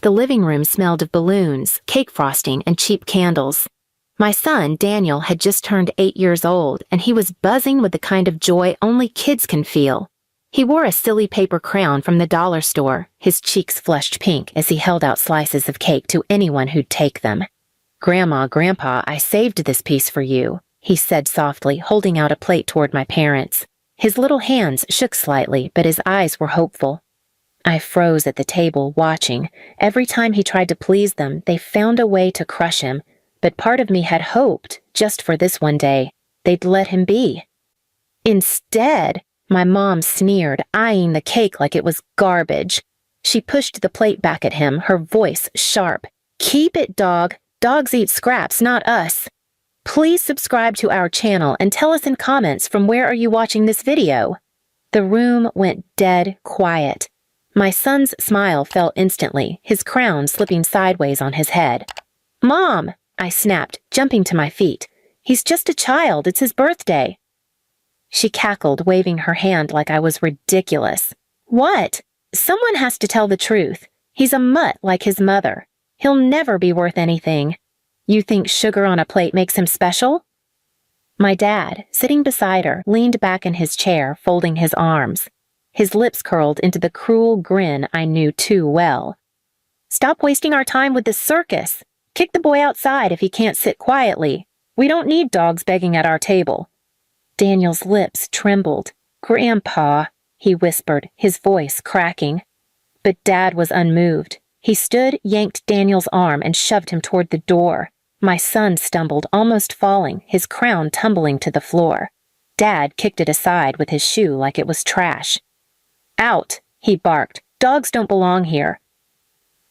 The living room smelled of balloons, cake frosting, and cheap candles. My son, Daniel, had just turned 8 years old, and he was buzzing with the kind of joy only kids can feel. He wore a silly paper crown from the dollar store, his cheeks flushed pink as he held out slices of cake to anyone who'd take them. "Grandma, Grandpa, I saved this piece for you," he said softly, holding out a plate toward my parents. His little hands shook slightly, but his eyes were hopeful. I froze at the table, watching. Every time he tried to please them, they found a way to crush him. But part of me had hoped, just for this one day, they'd let him be. Instead, my mom sneered, eyeing the cake like it was garbage. She pushed the plate back at him, her voice sharp. "Keep it, dog. Dogs eat scraps, not us. Please subscribe to our channel and tell us in comments from where are you watching this video." The room went dead quiet. My son's smile fell instantly, his crown slipping sideways on his head. "Mom!" I snapped, jumping to my feet. "He's just a child. It's his birthday." She cackled, waving her hand like I was ridiculous. "What? Someone has to tell the truth. He's a mutt like his mother. He'll never be worth anything. You think sugar on a plate makes him special?" My dad, sitting beside her, leaned back in his chair, folding his arms. His lips curled into the cruel grin I knew too well. "Stop wasting our time with this circus. Kick the boy outside if he can't sit quietly. We don't need dogs begging at our table." Daniel's lips trembled. "Grandpa," he whispered, his voice cracking. But Dad was unmoved. He stood, yanked Daniel's arm, and shoved him toward the door. My son stumbled, almost falling, his crown tumbling to the floor. Dad kicked it aside with his shoe like it was trash. "Out," he barked. "Dogs don't belong here."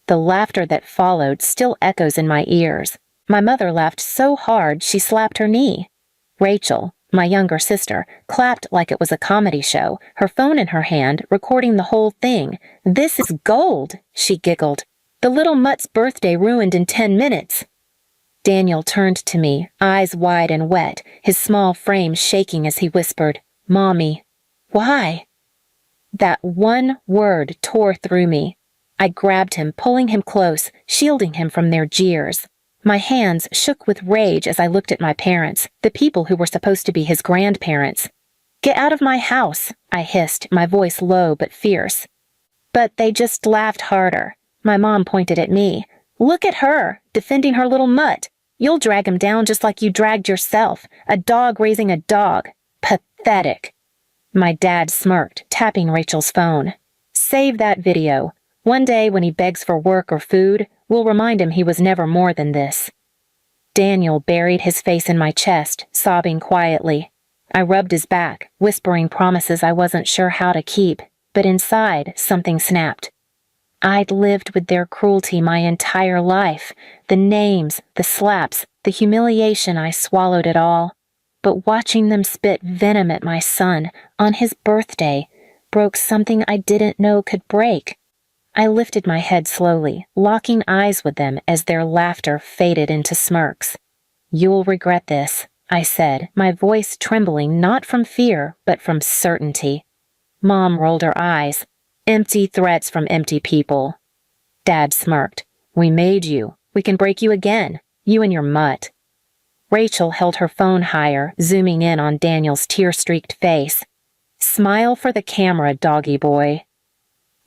The laughter that followed still echoes in my ears. My mother laughed so hard she slapped her knee. Rachel, my younger sister, clapped like it was a comedy show, her phone in her hand, recording the whole thing. "This is gold," she giggled. "The little mutt's birthday ruined in 10 minutes. Daniel turned to me, eyes wide and wet, his small frame shaking as he whispered, "Mommy." "Why?" That one word tore through me. I grabbed him, pulling him close, shielding him from their jeers. My hands shook with rage as I looked at my parents, the people who were supposed to be his grandparents. "Get out of my house," I hissed, my voice low but fierce. But they just laughed harder. My mom pointed at me. "Look at her, defending her little mutt. You'll drag him down just like you dragged yourself, a dog raising a dog. Pathetic." My dad smirked, tapping Rachel's phone. "Save that video. One day when he begs for work or food, we'll remind him he was never more than this." Daniel buried his face in my chest, sobbing quietly. I rubbed his back, whispering promises I wasn't sure how to keep, but inside something snapped. I'd lived with their cruelty my entire life. The names, the slaps, the humiliation, I swallowed it all. But watching them spit venom at my son, on his birthday, broke something I didn't know could break. I lifted my head slowly, locking eyes with them as their laughter faded into smirks. "You'll regret this," I said, my voice trembling not from fear, but from certainty. Mom rolled her eyes. "Empty threats from empty people." Dad smirked. "We made you. We can break you again. You and your mutt." Rachel held her phone higher, zooming in on Daniel's tear-streaked face. "Smile for the camera, doggy boy."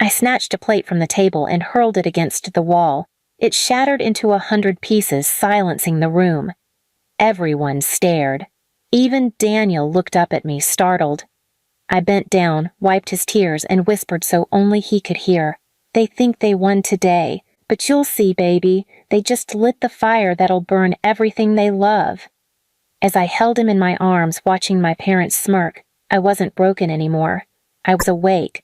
I snatched a plate from the table and hurled it against the wall. It shattered into 100 pieces, silencing the room. Everyone stared. Even Daniel looked up at me, startled. I bent down, wiped his tears, and whispered so only he could hear. "They think they won today, but you'll see, baby. They just lit the fire that'll burn everything they love." As I held him in my arms, watching my parents smirk, I wasn't broken anymore. I was awake.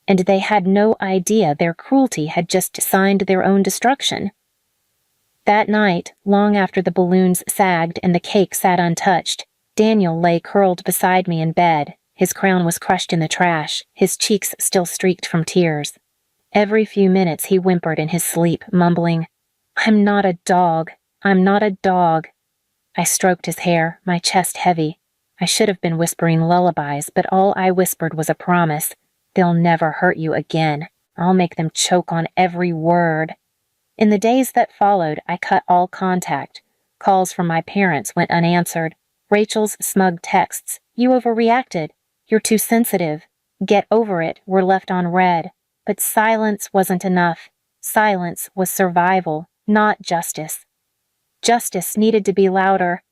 And they had no idea their cruelty had just signed their own destruction. That night, long after the balloons sagged and the cake sat untouched, Daniel lay curled beside me in bed. His crown was crushed in the trash, his cheeks still streaked from tears. Every few minutes he whimpered in his sleep, mumbling, "I'm not a dog. I'm not a dog." I stroked his hair, my chest heavy. I should have been whispering lullabies, but all I whispered was a promise. "They'll never hurt you again. I'll make them choke on every word." In the days that followed, I cut all contact. Calls from my parents went unanswered. Rachel's smug texts, "You overreacted. You're too sensitive. Get over it," were left on read. But silence wasn't enough. Silence was survival, not justice. Justice needed to be louder.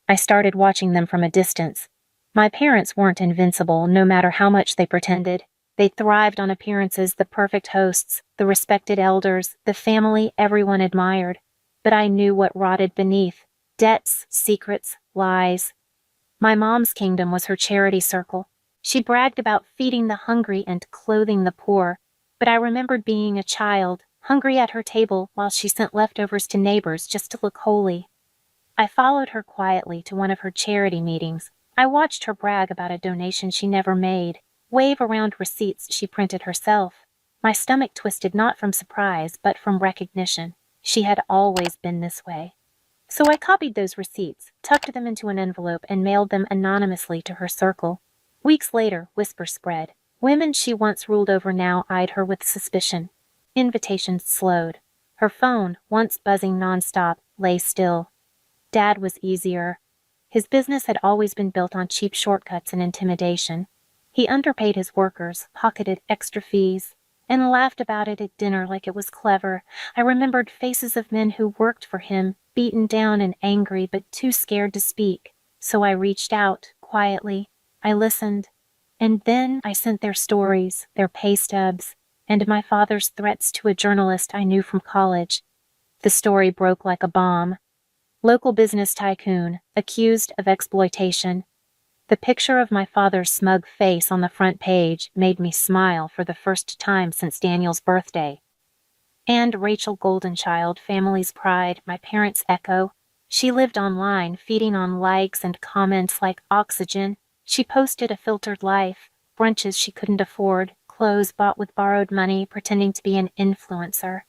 I started watching them from a distance. My parents weren't invincible, no matter how much they pretended. They thrived on appearances, the perfect hosts, the respected elders, the family everyone admired. But I knew what rotted beneath: debts, secrets, lies. My mom's kingdom was her charity circle. She bragged about feeding the hungry and clothing the poor. But I remembered being a child, hungry at her table while she sent leftovers to neighbors just to look holy. I followed her quietly to one of her charity meetings. I watched her brag about a donation she never made, wave around receipts she printed herself. My stomach twisted not from surprise, but from recognition. She had always been this way. So I copied those receipts, tucked them into an envelope, and mailed them anonymously to her circle. Weeks later, whispers spread. Women she once ruled over now eyed her with suspicion. Invitations slowed. Her phone, once buzzing nonstop, lay still. Dad was easier. His business had always been built on cheap shortcuts and intimidation. He underpaid his workers, pocketed extra fees, and laughed about it at dinner like it was clever. I remembered faces of men who worked for him, beaten down and angry but too scared to speak. So I reached out, quietly. I listened. And then I sent their stories, their pay stubs, and my father's threats to a journalist I knew from college. The story broke like a bomb. Local business tycoon, accused of exploitation. The picture of my father's smug face on the front page made me smile for the first time since Daniel's birthday. And Rachel Goldenchild, family's pride, my parents' echo. She lived online, feeding on likes and comments like oxygen. She posted a filtered life, brunches she couldn't afford, clothes bought with borrowed money, pretending to be an influencer.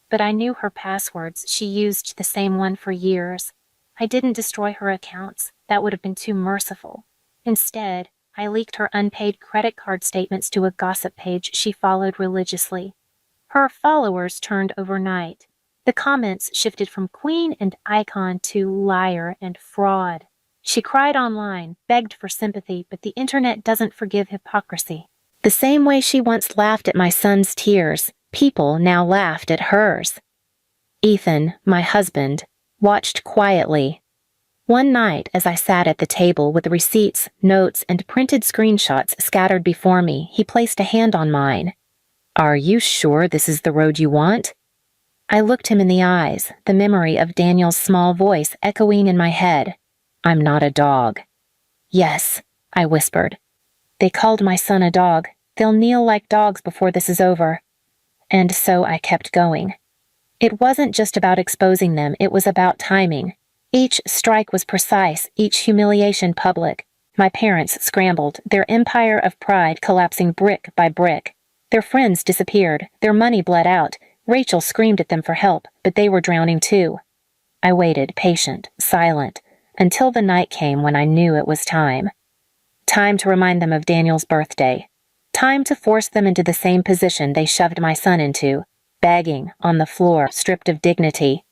But I knew her passwords. She used the same one for years. I didn't destroy her accounts. That would have been too merciful. Instead, I leaked her unpaid credit card statements to a gossip page she followed religiously. Her followers turned overnight. The comments shifted from queen and icon to liar and fraud. She cried online, begged for sympathy, but the internet doesn't forgive hypocrisy. The same way she once laughed at my son's tears, people now laughed at hers. Ethan, my husband, watched quietly. One night, as I sat at the table with receipts, notes, and printed screenshots scattered before me, he placed a hand on mine. "Are you sure this is the road you want?" I looked him in the eyes, the memory of Daniel's small voice echoing in my head. "I'm not a dog." "Yes," I whispered. "They called my son a dog. They'll kneel like dogs before this is over." And so I kept going. It wasn't just about exposing them, it was about timing. Each strike was precise, each humiliation public. My parents scrambled, their empire of pride collapsing brick by brick. Their friends disappeared, their money bled out. Rachel screamed at them for help, but they were drowning too. I waited, patient, silent, until the night came when I knew it was time. Time to remind them of Daniel's birthday. Time to force them into the same position they shoved my son into, begging, on the floor, stripped of dignity.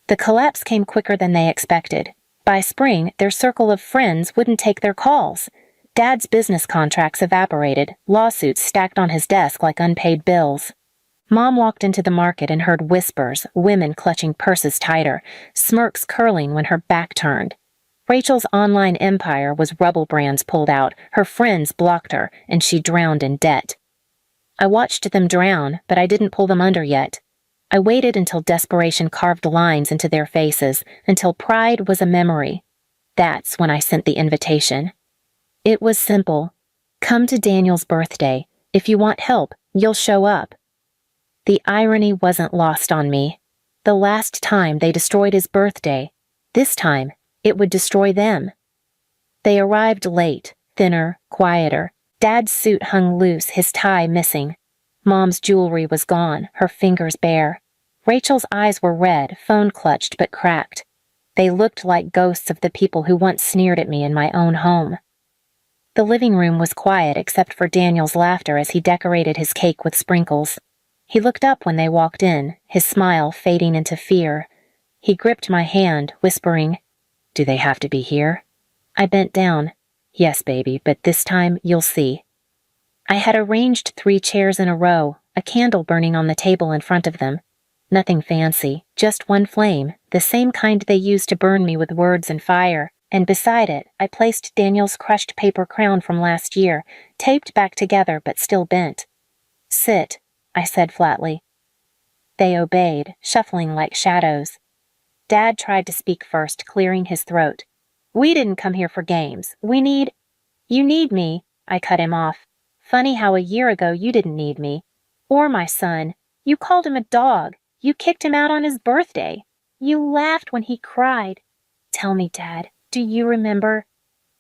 The collapse came quicker than they expected. By spring, their circle of friends wouldn't take their calls. Dad's business contracts evaporated, lawsuits stacked on his desk like unpaid bills. Mom walked into the market and heard whispers, women clutching purses tighter, smirks curling when her back turned. Rachel's online empire was rubble brands pulled out, her friends blocked her, and she drowned in debt. I watched them drown, but I didn't pull them under yet. I waited until desperation carved lines into their faces, until pride was a memory. That's when I sent the invitation. It was simple. Come to Daniel's birthday. If you want help, you'll show up. The irony wasn't lost on me. The last time they destroyed his birthday, this time it would destroy them. They arrived late, thinner, quieter. Dad's suit hung loose, his tie missing. Mom's jewelry was gone, her fingers bare. Rachel's eyes were red, phone clutched but cracked. They looked like ghosts of the people who once sneered at me in my own home. The living room was quiet except for Daniel's laughter as he decorated his cake with sprinkles. He looked up when they walked in, his smile fading into fear. He gripped my hand, whispering, "Do they have to be here?" I bent down. "Yes, baby, but this time you'll see." I had arranged 3 chairs in a row, a candle burning on the table in front of them. Nothing fancy, just one flame, the same kind they used to burn me with words and fire, and beside it I placed Daniel's crushed paper crown from last year, taped back together but still bent. "Sit," I said flatly. They obeyed, shuffling like shadows. Dad tried to speak first, clearing his throat. "We didn't come here for games. You need me," I cut him off. "Funny how a year ago you didn't need me. Or my son. You called him a dog. You kicked him out on his birthday. You laughed when he cried. Tell me, Dad, do you remember?"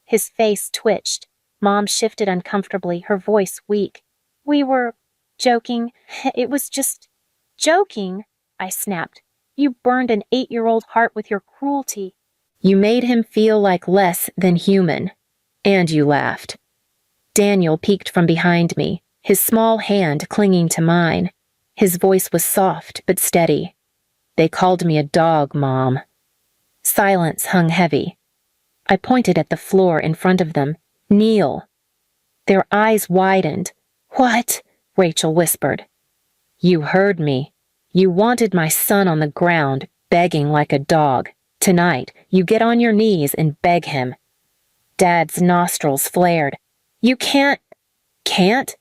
His face twitched. Mom shifted uncomfortably, her voice weak. "We were joking. It was just joking," I snapped. "You burned an 8-year-old heart with your cruelty." "You made him feel like less than human. And you laughed." Daniel peeked from behind me, his small hand clinging to mine. His voice was soft but steady. "They called me a dog, Mom." Silence hung heavy. I pointed at the floor in front of them. "Kneel." Their eyes widened. "What?" Rachel whispered. "You heard me. You wanted my son on the ground, begging like a dog. Tonight, you get on your knees and beg him." Dad's nostrils flared. "You can't." "Can't?"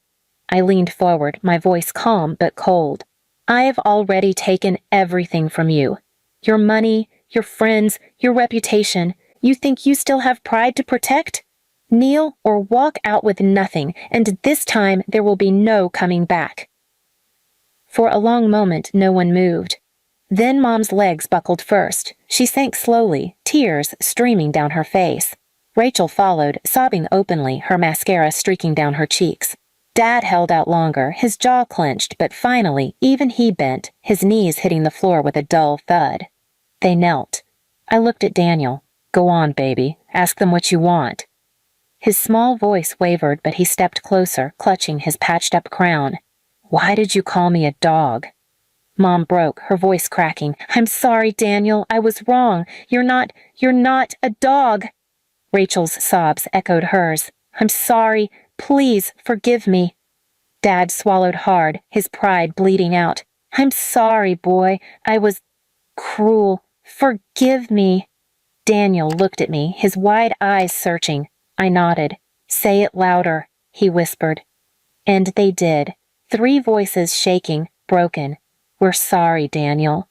I leaned forward, my voice calm but cold. "I've already taken everything from you. Your money, your friends, your reputation. You think you still have pride to protect? Kneel or walk out with nothing, and this time there will be no coming back." For a long moment, no one moved. Then Mom's legs buckled first. She sank slowly, tears streaming down her face. Rachel followed, sobbing openly, her mascara streaking down her cheeks. Dad held out longer, his jaw clenched, but finally, even he bent, his knees hitting the floor with a dull thud. They knelt. I looked at Daniel. "Go on, baby. Ask them what you want." His small voice wavered, but he stepped closer, clutching his patched-up crown. "Why did you call me a dog?" Mom broke, her voice cracking. "I'm sorry, Daniel. I was wrong. You're not a dog." Rachel's sobs echoed hers. "I'm sorry. Please, forgive me." Dad swallowed hard, his pride bleeding out. "I'm sorry, boy. I was cruel. Forgive me." Daniel looked at me, his wide eyes searching. I nodded. "Say it louder," he whispered. And they did, 3 voices shaking, broken. "We're sorry, Daniel."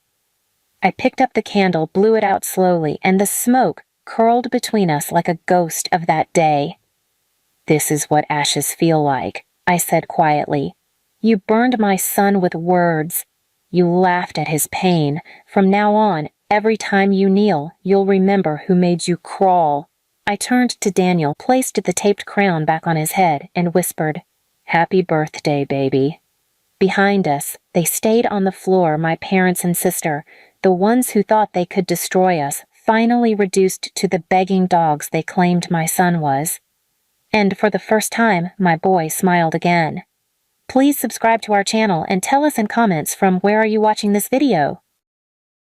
I picked up the candle, blew it out slowly, and the smoke curled between us like a ghost of that day. "This is what ashes feel like," I said quietly. "You burned my son with words. You laughed at his pain. From now on, every time you kneel, you'll remember who made you crawl." I turned to Daniel, placed the taped crown back on his head, and whispered, "Happy birthday, baby." Behind us, they stayed on the floor, my parents and sister, the ones who thought they could destroy us, finally reduced to the begging dogs they claimed my son was. And for the first time, my boy smiled again. Please subscribe to our channel and tell us in comments from where are you watching this video.